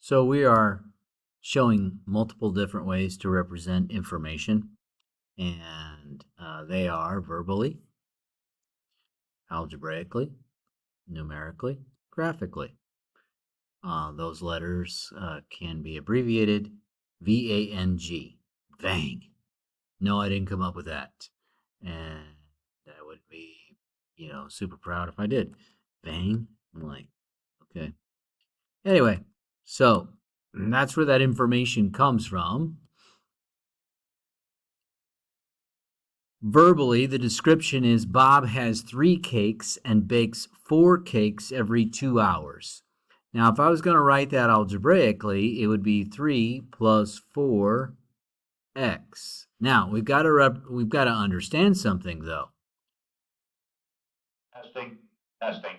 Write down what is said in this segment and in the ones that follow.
So we are showing multiple different ways to represent information, and they are verbally, algebraically, numerically, graphically. Those letters can be abbreviated VANG. Vang. No, I didn't come up with that. And I would be, super proud if I did. Vang. I'm like, okay. Anyway, so that's where that information comes from. Verbally, the description is Bob has 3 cakes and bakes 4 cakes every 2 hours. Now, if I was going to write that algebraically, it would be 3 plus 4x. Now, we've got to understand something, though. Testing.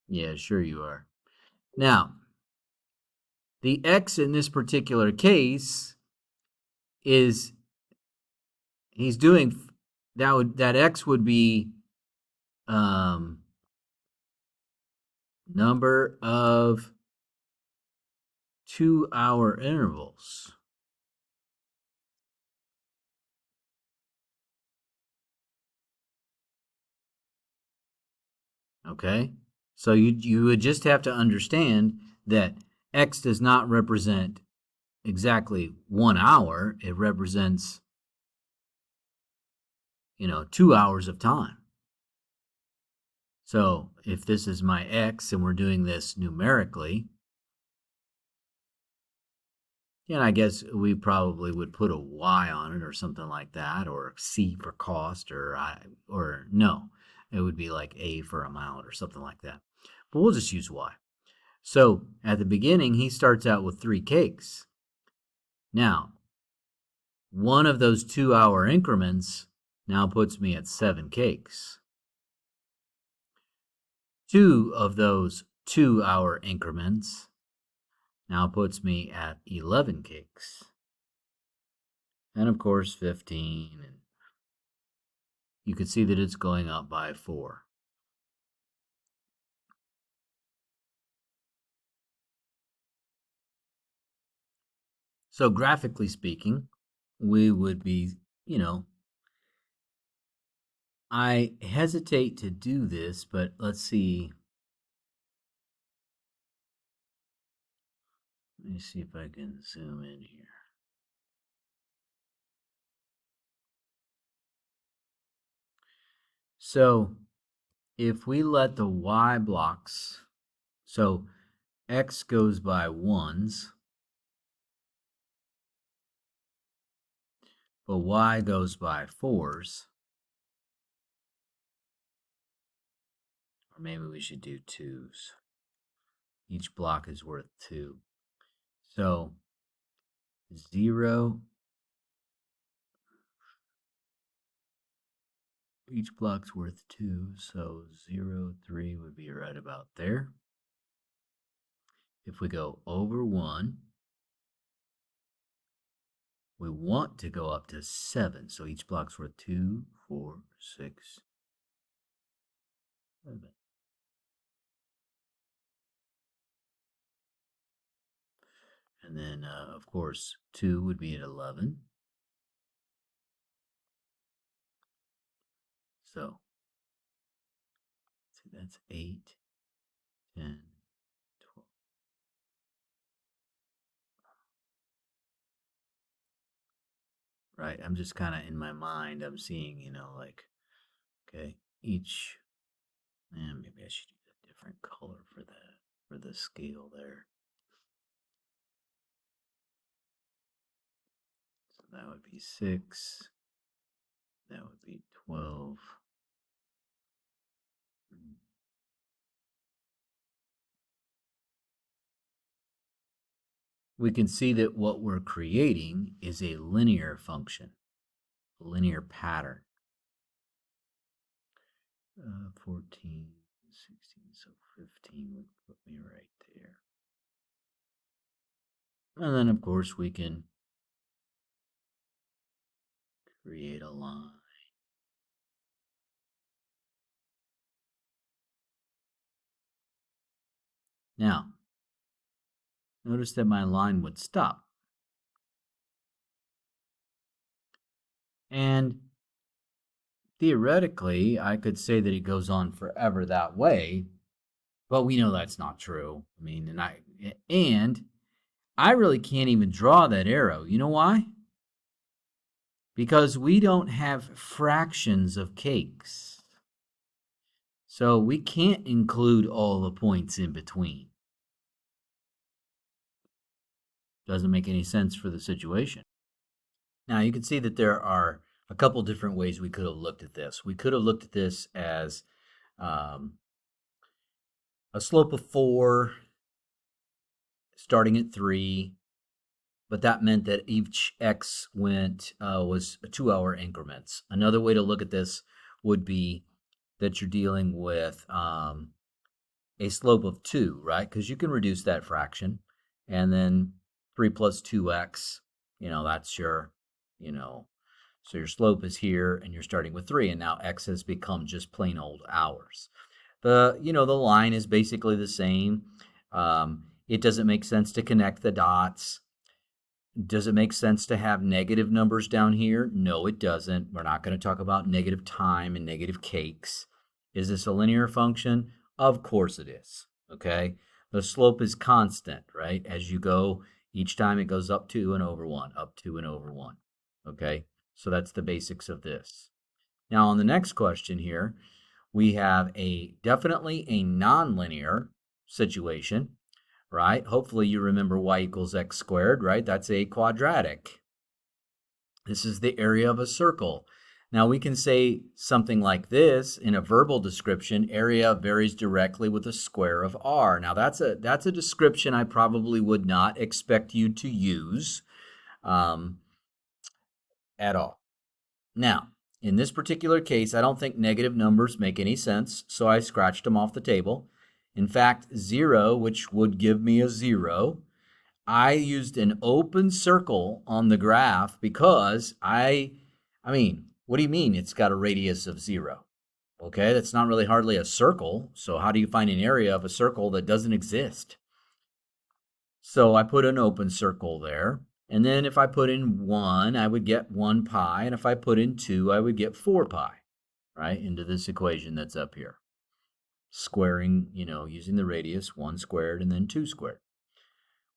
Yeah, sure you are. Now, the x in this particular case is he's doing that x would be number of 2-hour intervals. Okay? So you would just have to understand that x does not represent exactly 1 hour. It represents 2 hours of time. So if this is my x and we're doing this numerically, I guess we probably would put a y on it or something like that, or C for cost, or no, it would be like A for amount or something like that. But we'll just use y. So at the beginning, he starts out with 3 cakes. Now, one of those 2-hour increments now puts me at 7 cakes. 2 of those 2-hour increments now puts me at 11 cakes. And of course, 15. And you can see that it's going up by 4. So graphically speaking, we would be, I hesitate to do this, but let's see. Let me see if I can zoom in here. So if we let the y blocks, so x goes by 1s, but y goes by 4s, or maybe we should do 2s. Each block is worth 2. So 0, each block's worth 2, so 0, 3 would be right about there. If we go over 1, we want to go up to 7, so each block's worth 2, 4, 6, 7. And then, of course, 2 would be at 11. So, see, that's 8, 10, 12. Right, I'm just kind of in my mind, I'm seeing, like, okay, each, and maybe I should use a different color for that, for the scale there. So that would be 6, that would be 12. We can see that what we're creating is a linear function, a linear pattern. 14, 16, so 15 would put me right there. And then, of course, we can create a line. Now, notice that my line would stop. And theoretically, I could say that it goes on forever that way, but we know that's not true. I mean, and I really can't even draw that arrow. You know why? Because we don't have fractions of cakes. So we can't include all the points in between. Doesn't make any sense for the situation. Now you can see that there are a couple different ways we could have looked at this. We could have looked at this as a slope of 4 starting at 3, but that meant that each x was 2-hour increments. Another way to look at this would be that you're dealing with a slope of 2, right? Because you can reduce that fraction. And then 3 plus 2x, that's your, so your slope is here and you're starting with 3. And now x has become just plain old hours. The line is basically the same. It doesn't make sense to connect the dots. Does it make sense to have negative numbers down here? No, it doesn't. We're not going to talk about negative time and negative cakes. Is this a linear function? Of course it is, okay? The slope is constant, right? As you go, each time it goes up 2 and over 1, up 2 and over 1, okay? So that's the basics of this. Now on the next question here, we have definitely a nonlinear situation, right? Hopefully you remember y equals x squared, right? That's a quadratic. This is the area of a circle. Now we can say something like this in a verbal description: area varies directly with the square of r. Now that's a description I probably would not expect you to use at all. Now, in this particular case, I don't think negative numbers make any sense, so I scratched them off the table. In fact, 0, which would give me a 0, I used an open circle on the graph because I mean, what do you mean it's got a radius of 0? Okay, that's not really hardly a circle, so how do you find an area of a circle that doesn't exist? So I put an open circle there. And then if I put in 1, I would get 1 pi. And if I put in 2, I would get 4 pi, right, into this equation that's up here. Squaring, using the radius, 1 squared and then 2 squared.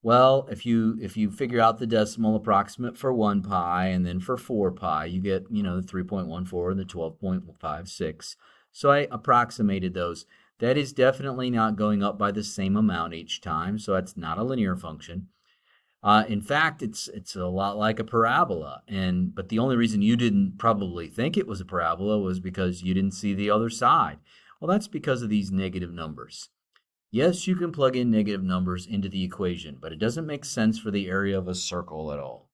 Well, if you figure out the decimal approximate for 1 pi and then for 4 pi, you get, the 3.14 and the 12.56. So I approximated those. That is definitely not going up by the same amount each time, so that's not a linear function. In fact, it's a lot like a parabola, but the only reason you didn't probably think it was a parabola was because you didn't see the other side. Well, that's because of these negative numbers. Yes, you can plug in negative numbers into the equation, but it doesn't make sense for the area of a circle at all.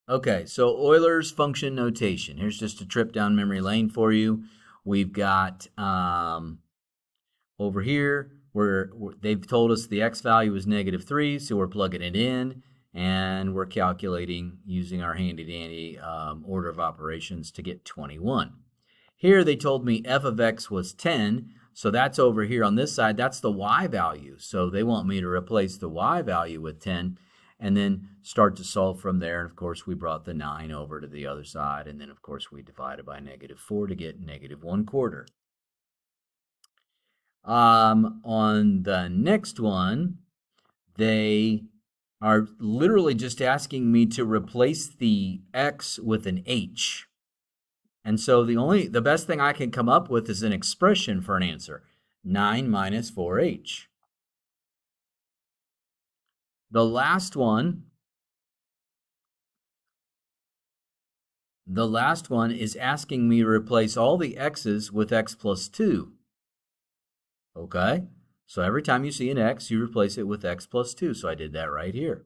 Okay, so Euler's function notation. Here's just a trip down memory lane for you. We've got over here, they've told us the x value is -3, so we're plugging it in, and we're calculating using our handy-dandy order of operations to get 21. Here they told me f of x was 10, so that's over here on this side. That's the y value, so they want me to replace the y value with 10 and then start to solve from there. And of course, we brought the 9 over to the other side, and then of course we divided by -4 to get -1/4. On the next one, they are literally just asking me to replace the x with an h. And so the best thing I can come up with is an expression for an answer: 9 minus 4h. The last one is asking me to replace all the x's with x plus 2. Okay? So every time you see an x, you replace it with x plus 2. So I did that right here.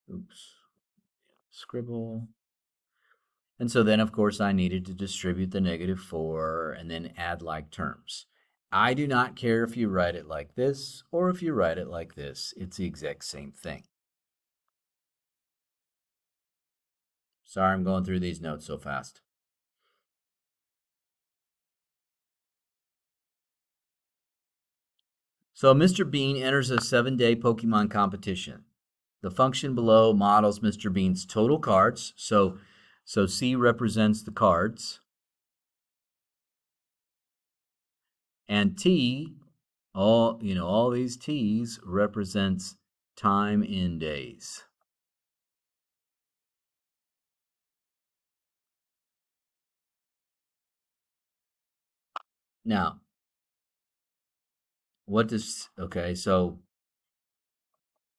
Oops. Scribble. And so then, of course, I needed to distribute the -4 and then add like terms. I do not care if you write it like this or if you write it like this. It's the exact same thing. Sorry I'm going through these notes so fast. So Mr. Bean enters a 7-day Pokemon competition. The function below models Mr. Bean's total cards. So C represents the cards. And T, all these T's represents time in days. Now, so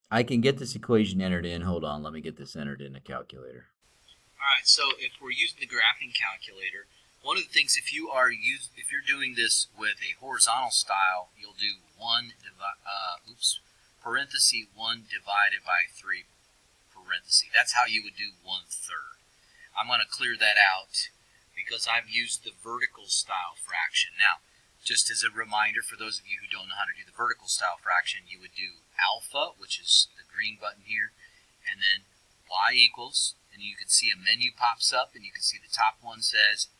I can get this equation entered in. Hold on, let me get this entered in a calculator. All right, so if we're using the graphing calculator, one of the things, if you're doing this with a horizontal style, you'll do parenthesis 1 divided by 3 parenthesis. That's how you would do 1/3. I'm going to clear that out because I've used the vertical style fraction. Now, just as a reminder for those of you who don't know how to do the vertical style fraction, you would do alpha, which is the green button here, and then y equals, and you can see a menu pops up, and you can see the top one says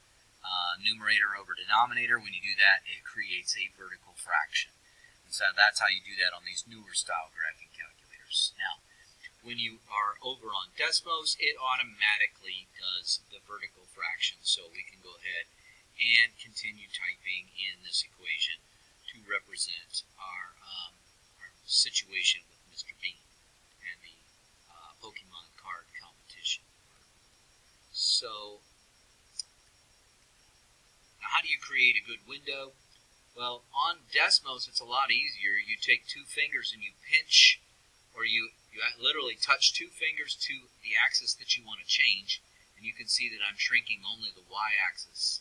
numerator over denominator. When you do that, it creates a vertical fraction. And so that's how you do that on these newer style graphing calculators. Now, when you are over on Desmos, it automatically does the vertical fraction, so we can go ahead and continue typing in this equation to represent our situation with Mr. Bean and the Pokemon card competition. So, now how do you create a good window? Well, on Desmos, it's a lot easier. You take 2 fingers and you pinch, or you literally touch 2 fingers to the axis that you want to change, and you can see that I'm shrinking only the y-axis.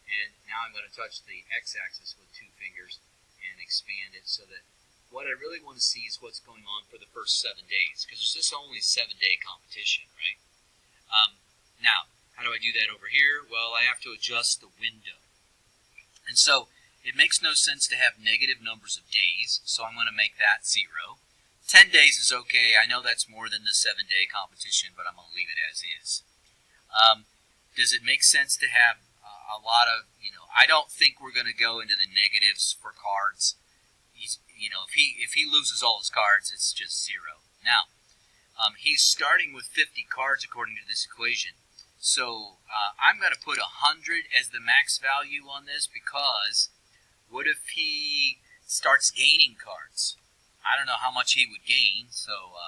And now I'm going to touch the x-axis with 2 fingers and expand it so that what I really want to see is what's going on for the first 7 days, because this is only a 7-day competition, right? Now, how do I do that over here? Well, I have to adjust the window. And so it makes no sense to have negative numbers of days, so I'm going to make that 0. 10 days is okay. I know that's more than the 7-day competition, but I'm going to leave it as is. Does it make sense to have a lot of, I don't think we're going to go into the negatives for cards. If he loses all his cards, it's just 0. Now, he's starting with 50 cards according to this equation. So I'm going to put 100 as the max value on this, because what if he starts gaining cards? I don't know how much he would gain, so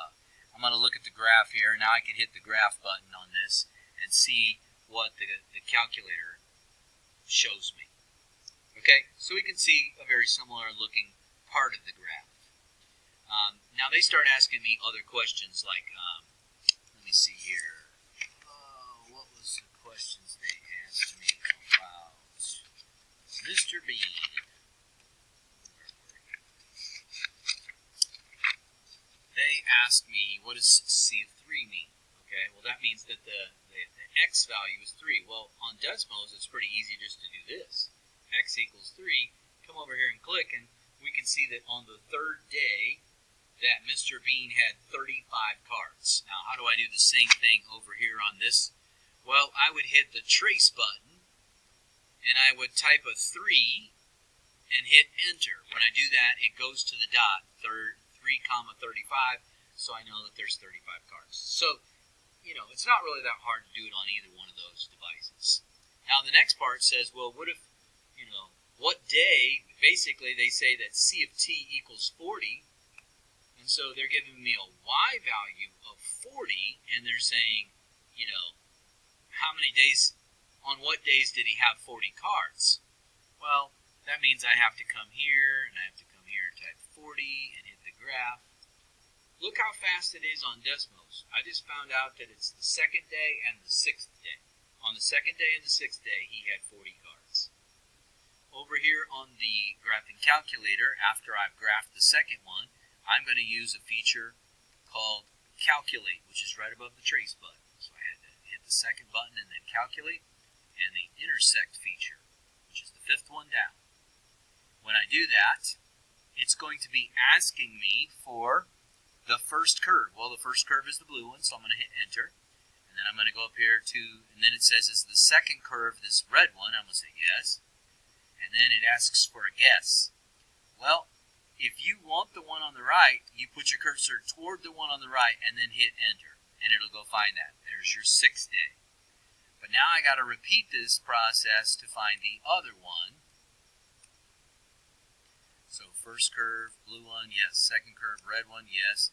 I'm going to look at the graph here. Now I can hit the graph button on this and see what the calculator shows me. Okay, so we can see a very similar looking part of the graph. Now they start asking me other questions like, let me see here. What was the questions they asked me about Mr. Bean? They asked me, what does C of 3 mean? Okay, well that means that the x value is 3. Well, on Desmos, it's pretty easy just to do this. X equals 3. Come over here and click, and we can see that on the 3rd day that Mr. Bean had 35 cards. Now, how do I do the same thing over here on this? Well, I would hit the trace button, and I would type a 3 and hit enter. When I do that, it goes to the dot, 3, 35, so I know that there's 35 cards. So, it's not really that hard to do it on either one of those devices. Now, the next part says, well, what if, what day, basically they say that C of t equals 40, and so they're giving me a y value of 40, and they're saying, how many days, on what days did he have 40 cards? Well, that means I have to come here, and I have to come here and type 40 and hit the graph. Look how fast it is on Desmos. I just found out that it's the 2nd day and the 6th day. On the 2nd day and the 6th day, he had 40 cards. Over here on the graphing calculator, after I've graphed the second one, I'm going to use a feature called Calculate, which is right above the trace button. So I had to hit the second button and then Calculate, and the Intersect feature, which is the 5th one down. When I do that, it's going to be asking me for the first curve. Well, the first curve is the blue one, so I'm going to hit enter. And then I'm going to go up here to, and then it says, is the second curve this red one? I'm going to say yes. And then it asks for a guess. Well, if you want the one on the right, you put your cursor toward the one on the right and then hit enter, and it'll go find that. There's your 6th day. But now I got to repeat this process to find the other one. So first curve, blue one, yes. Second curve, red one, yes.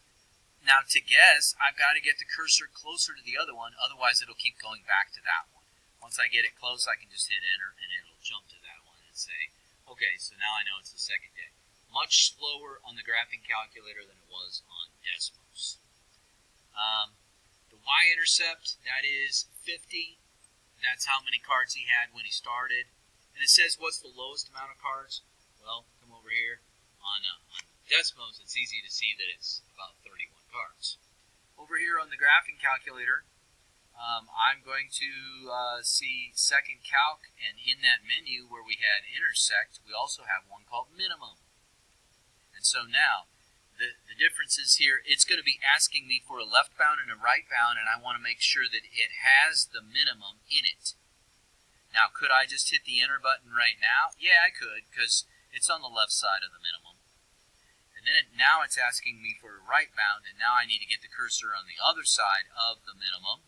Now to guess, I've got to get the cursor closer to the other one, otherwise it'll keep going back to that one. Once I get it close, I can just hit enter and it'll jump to that one and say, okay, so now I know it's the 2nd day. Much slower on the graphing calculator than it was on Desmos. The y-intercept, that is 50. That's how many cards he had when he started. And it says, what's the lowest amount of cards? Well, come over here. On Desmos, it's easy to see that it's about 31 cards. Over here on the graphing calculator, I'm going to see second calc, and in that menu where we had intersect, we also have one called minimum. And so now, the difference is here, it's going to be asking me for a left bound and a right bound, and I want to make sure that it has the minimum in it. Now, could I just hit the enter button right now? Yeah, I could, because it's on the left side of the minimum. And then now it's asking me for a right bound, and now I need to get the cursor on the other side of the minimum.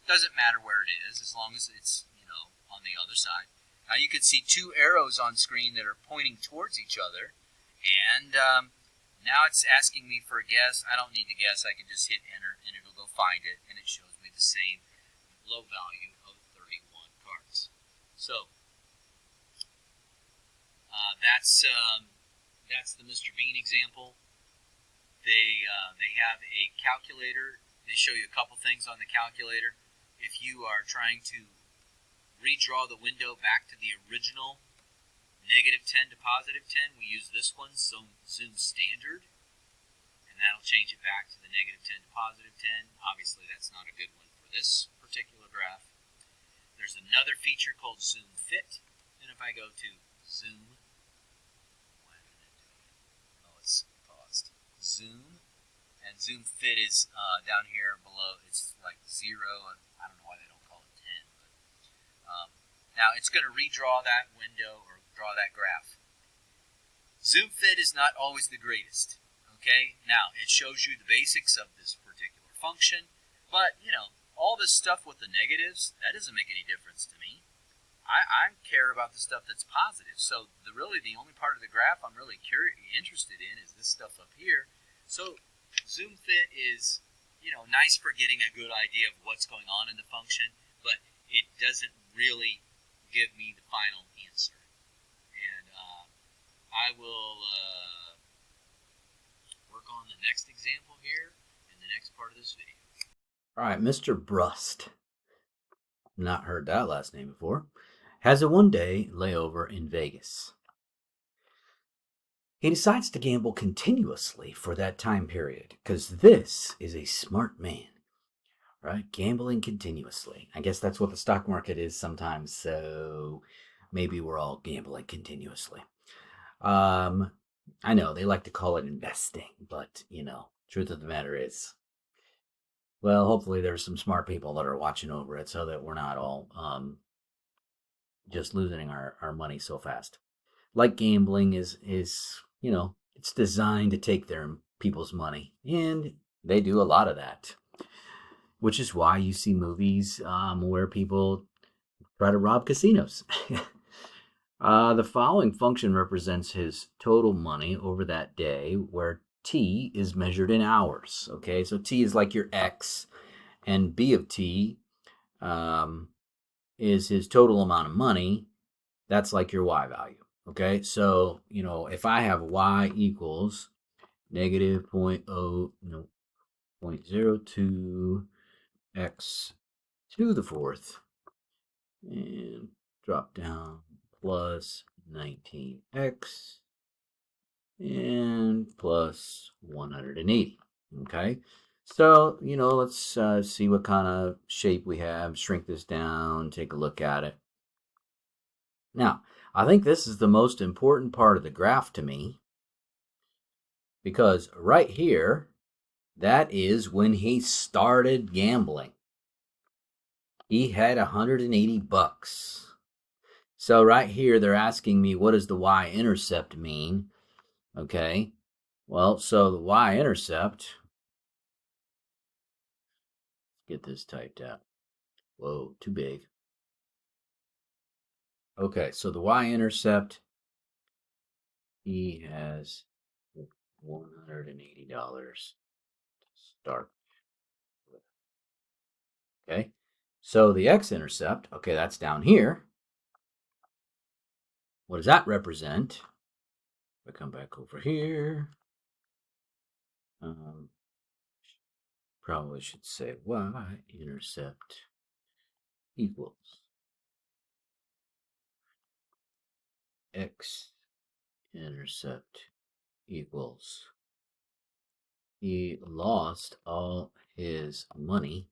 Doesn't matter where it is, as long as it's, on the other side. Now you can see 2 arrows on screen that are pointing towards each other, and now it's asking me for a guess. I don't need to guess. I can just hit enter, and it'll go find it, and it shows me the same low value of 31 cards. So that's the Mr. Bean example. They have a calculator. They show you a couple things on the calculator. If you are trying to redraw the window back to the original -10 to +10, we use this one, Zoom Standard, and that'll change it back to the -10 to +10. Obviously, that's not a good one for this particular graph. There's another feature called Zoom Fit, and if I go to Zoom, why didn't it do it? Oh, it's paused. Zoom, and Zoom Fit is down here below. It's like 0, and I don't know why they don't call it 10, but now it's going to redraw that window or draw that graph. Zoom Fit is not always the greatest. Okay, now it shows you the basics of this particular function, but all this stuff with the negatives, that doesn't make any difference to me. I care about the stuff that's positive. So really the only part of the graph I'm really interested in is this stuff up here. So Zoom Fit is nice for getting a good idea of what's going on in the function, but it doesn't really give me the final answer. And I will work on the next example here in the next part of this video. All right, Mr. Brust, not heard that last name before, has a one-day layover in Vegas. He decides to gamble continuously for that time period because this is a smart man, right? Gambling continuously. I guess that's what the stock market is sometimes, so maybe we're all gambling continuously. I know they like to call it investing, but truth of the matter is, well, hopefully there's some smart people that are watching over it so that we're not all just losing our money so fast. Like gambling is it's designed to take their people's money, and they do a lot of that, which is why you see movies where people try to rob casinos. The following function represents his total money over that day, where T is measured in hours. Okay, so T is like your X, and B of T is his total amount of money. That's like your Y value. Okay, so if I have Y equals negative 0.02 X to the fourth, and drop down plus 19x and plus 180. Okay, so let's see what kind of shape we have. Shrink this down, take a look at it. Now, I think this is the most important part of the graph to me, because right here, that is when he started gambling. He had 180 bucks. So right here, they're asking me, what does the y-intercept mean? Okay, well, so the y-intercept, get this typed out. Whoa, too big. Okay, so the y-intercept, he has $180 to start with. Okay, so the x-intercept, okay, that's down here. What does that represent? If I come back over here, probably should say y-intercept equals x-intercept equals he lost all his money.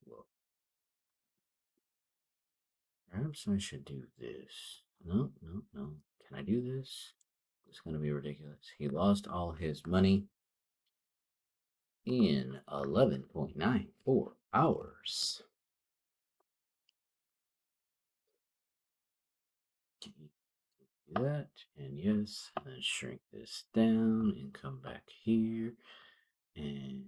Well, perhaps I should do this. No, no, no. Can I do this? It's going to be ridiculous. He lost all his money in 11.94 hours. Do that, and yes, and then shrink this down and come back here. And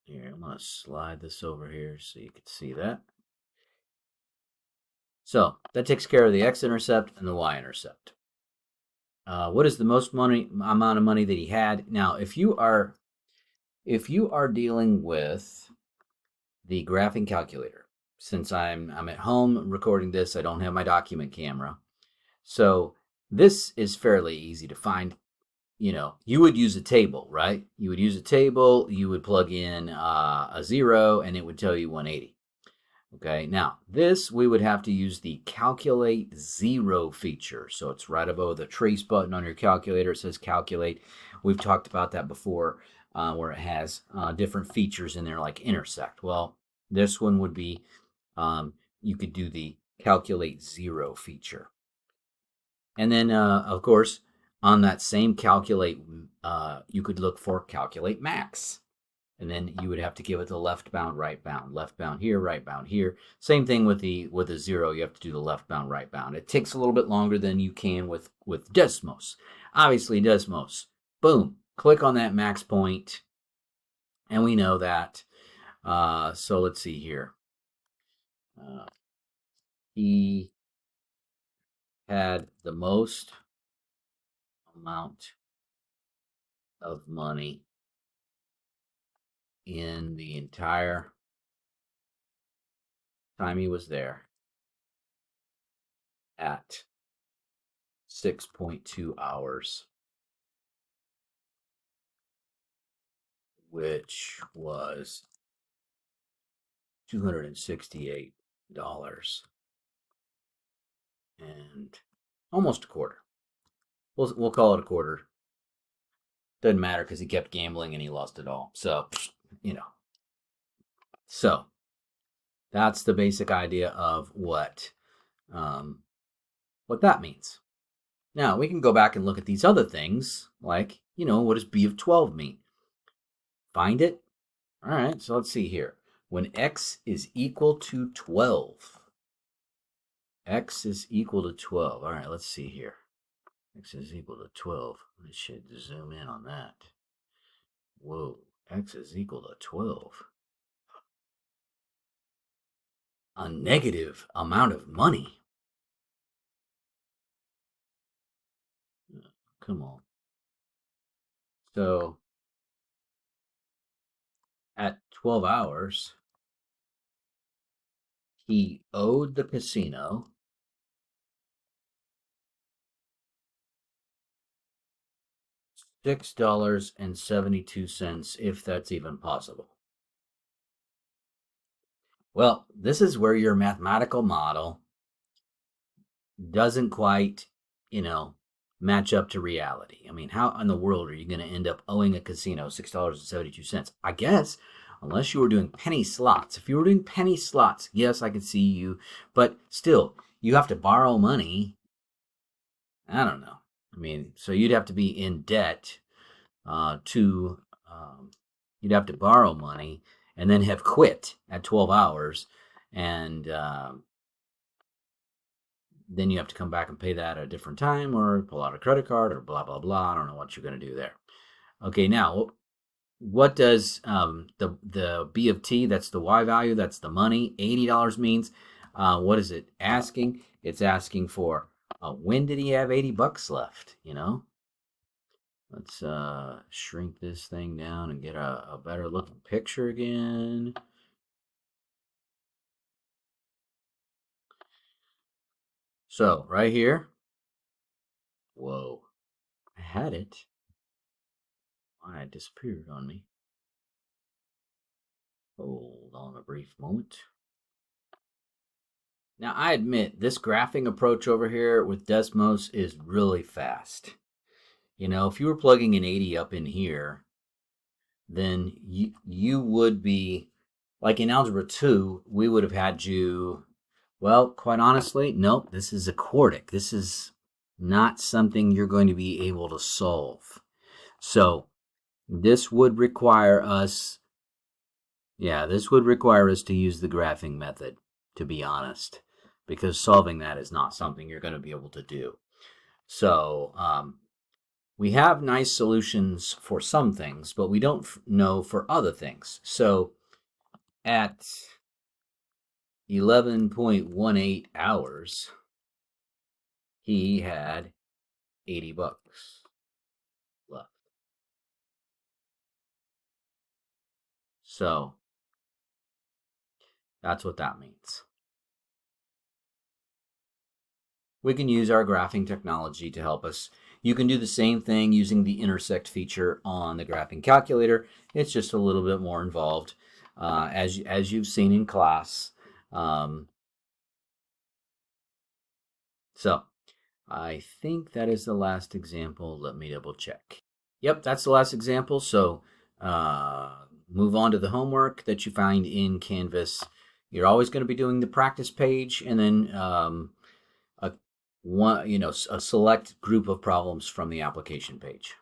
here, I'm going to slide this over here so you can see that. So that takes care of the x-intercept and the y-intercept. What is the most amount of money that he had? Now, if you are dealing with the graphing calculator, since I'm at home recording this, I don't have my document camera, so this is fairly easy to find. You would use a table, right? You would use a table, you would plug in a 0, and it would tell you 180. Okay, now this we would have to use the calculate 0 feature. So it's right above the trace button on your calculator. It says calculate. We've talked about that before, where it has different features in there like intersect. Well, this one would be, you could do the calculate 0 feature. And then, of course, on that same calculate, you could look for calculate max. And then you would have to give it the left bound, right bound here, right bound here. Same thing with the 0. You have to do the left bound, right bound. It takes a little bit longer than you can with Desmos. Obviously, Desmos. Boom. Click on that max point, and we know that. So let's see here. He had the most amount of money in the entire time he was there at 6.2 hours, which was $268 and almost a quarter. We'll call it a quarter. Doesn't matter because he kept gambling and he lost it all. So, So that's the basic idea of what that means. Now we can go back and look at these other things, like, what does b of 12 mean? Find it. All right, so let's see here. When x is equal to 12, x is equal to 12. All right, let's see here. X is equal to 12. I should zoom in on that. Whoa, x is equal to 12. A negative amount of money. Come on. So at 12 hours, he owed the casino $6.72, if that's even possible. Well, this is where your mathematical model doesn't quite, match up to reality. I mean, how in the world are you going to end up owing a casino $6.72? I guess, unless you were doing penny slots. If you were doing penny slots, yes, I could see you. But still, you have to borrow money. I don't know. I mean, so you'd have to be in debt you'd have to borrow money and then have quit at 12 hours and then you have to come back and pay that at a different time, or pull out a credit card, or blah blah blah. I don't know what you're going to do there. Okay, now what does the B of T, that's the Y value, that's the money, $80 means? What is it asking? It's asking for when did he have $80 left? Let's shrink this thing down and get a better looking picture again. So right here, whoa, I had it. Why, it disappeared on me. Hold on a brief moment. Now, I admit this graphing approach over here with Desmos is really fast. If you were plugging an 80 up in here, then you would be, like in Algebra 2, we would have had you, well, quite honestly, nope, this is a quartic. This is not something you're going to be able to solve. So this would require us, to use the graphing method, to be honest, because solving that is not something you're going to be able to do. So we have nice solutions for some things, but we don't know for other things. So at 11.18 hours, he had $80 left. So that's what that means. We can use our graphing technology to help us. You can do the same thing using the intersect feature on the graphing calculator. It's just a little bit more involved, as you've seen in class. So I think that is the last example. Let me double check. Yep, that's the last example. So move on to the homework that you find in Canvas. You're always going to be doing the practice page, and then a select group of problems from the application page.